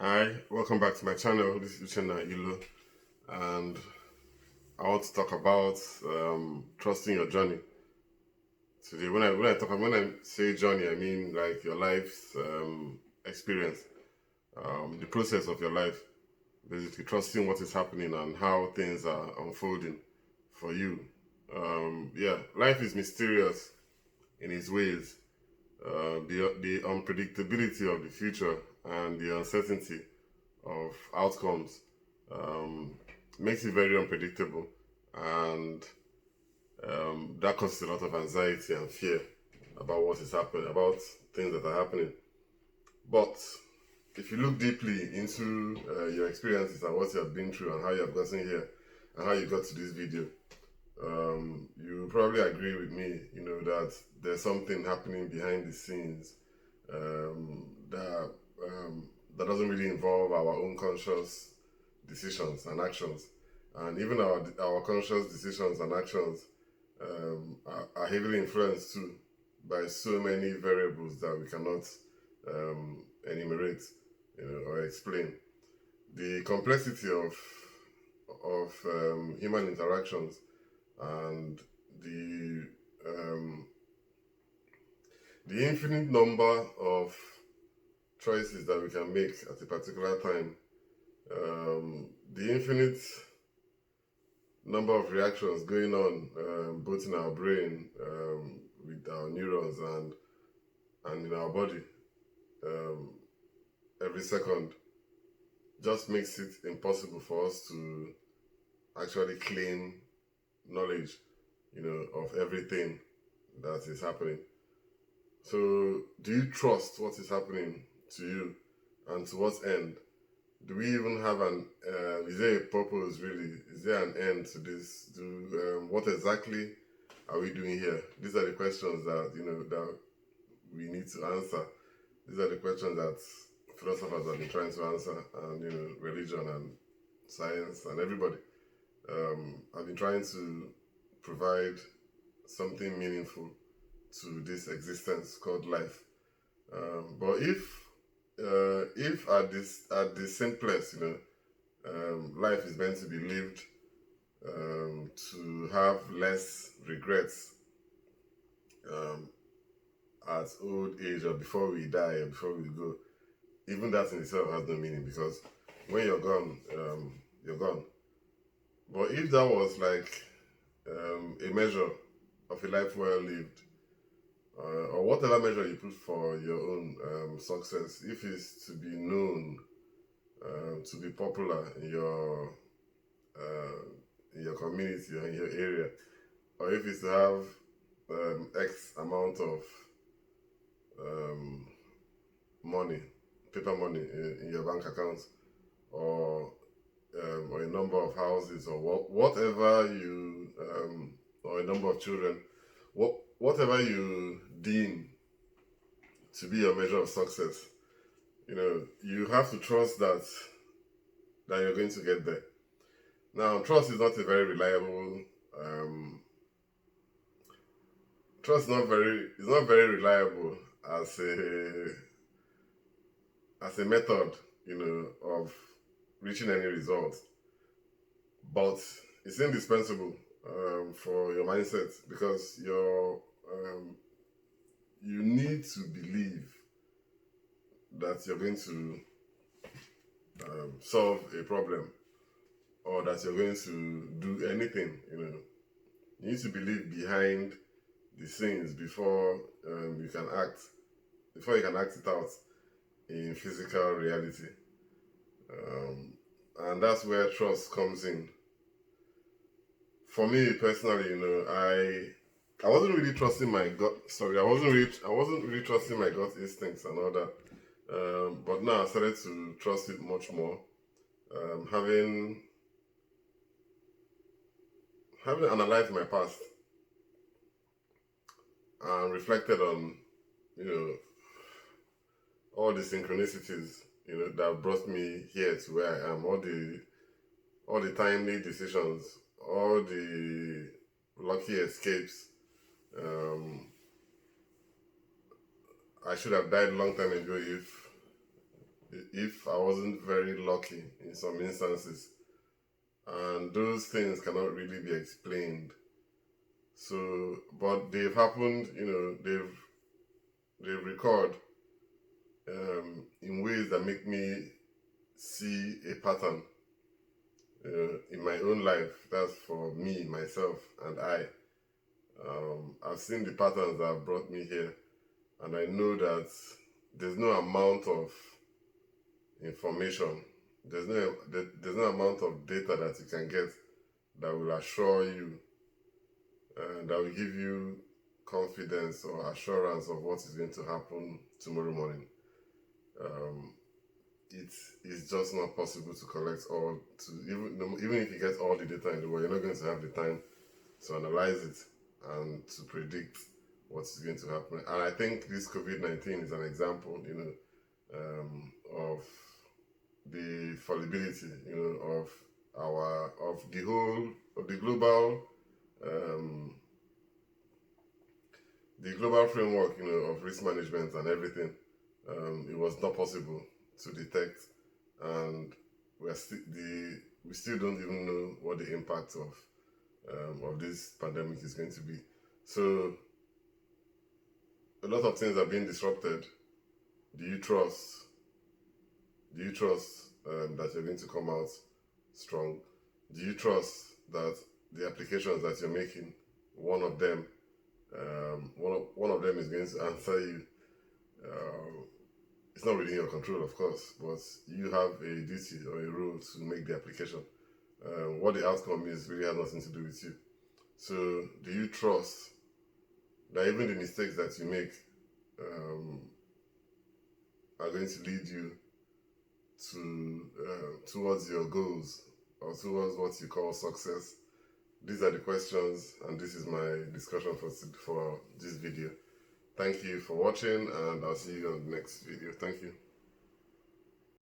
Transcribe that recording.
Hi, welcome back to my channel. This is Uchenna, and I want to talk about trusting your journey. Today, when I say journey, I mean like your life's experience, the process of your life. Basically, trusting what is happening and how things are unfolding for you. Yeah, life is mysterious in its ways. The unpredictability of the future and the uncertainty of outcomes um, makes it very unpredictable, and that causes a lot of anxiety and fear about what is happening, about things that are happening. But if you look deeply into your experiences and what you have been through and how you have gotten here and how you got to this video, you probably agree with me, that there's something happening behind the scenes that doesn't really involve our own conscious decisions and actions, and even our conscious decisions and actions are heavily influenced too by so many variables that we cannot enumerate, or explain. The complexity of human interactions and the um, the infinite number of choices that we can make at a particular time, the infinite number of reactions going on, both in our brain, with our neurons, and in our body, um, every second, just makes it impossible for us to actually claim knowledge, of everything that is happening. So, do you trust what is happening to you, and to what end? Do we even have is there a purpose really? Is there an end to this? What exactly are we doing here? These are the questions that we need to answer. These are the questions that philosophers have been trying to answer, and religion and science and everybody have been trying to provide something meaningful to this existence called life. But if at the simplest, life is meant to be lived to have less regrets um, at old age, or before we die, or before we go. Even that in itself has no meaning, because when you're gone, you're gone. But if that was like a measure of a life well lived, or whatever measure you put for your own success, if it's to be known, to be popular in your community or in your area, or if it's to have X amount of um, money, paper money in your bank account, or a number of houses, or whatever or a number of children, whatever you deem to be your measure of success, you have to trust that you're going to get there. Now, trust is not a very reliable. Um, Trust is not very reliable as a method, of reaching any result. But it's indispensable for your mindset, because you need to believe that you're going to solve a problem, or that you're going to do anything. You need to believe behind the scenes you can act before you can act it out in physical reality. Um, and that's where trust comes in. For me personally, I wasn't really trusting my gut. Sorry, I wasn't really trusting my gut instincts and all that. But now I started to trust it much more. Having analyzed my past and reflected on, you know, all the synchronicities, that brought me here to where I am, all the timely decisions, all the lucky escapes. Um, I should have died a long time ago if I wasn't very lucky in some instances, and those things cannot really be explained. So, but they've happened, they've recurred in ways that make me see a pattern in my own life. That's for me, myself, and I. I've seen the patterns that have brought me here, and I know that there's no amount of information, there's no amount of data that you can get that will assure you, that will give you confidence or assurance of what is going to happen tomorrow morning. Um, it is just not possible to collect all, to even if you get all the data in the world, you're not going to have the time to analyze it and to predict what is going to happen. And I think this COVID-19 is an example, of the fallibility, of the whole of um, the global framework, of risk management and everything. It was not possible to detect, and we still don't even know what the impact of this pandemic is going to be. So a lot of things are being disrupted. Do you trust? Do you trust that you're going to come out strong? Do you trust that the applications that you're making, one of them is going to answer you? It's not really in your control, of course, but you have a duty or a role to make the application. What the outcome is really has nothing to do with you. So, do you trust that even the mistakes that you make are going to lead you towards your goals or towards what you call success? These are the questions, and this is my discussion for this video. Thank you for watching, and I'll see you on the next video. Thank you.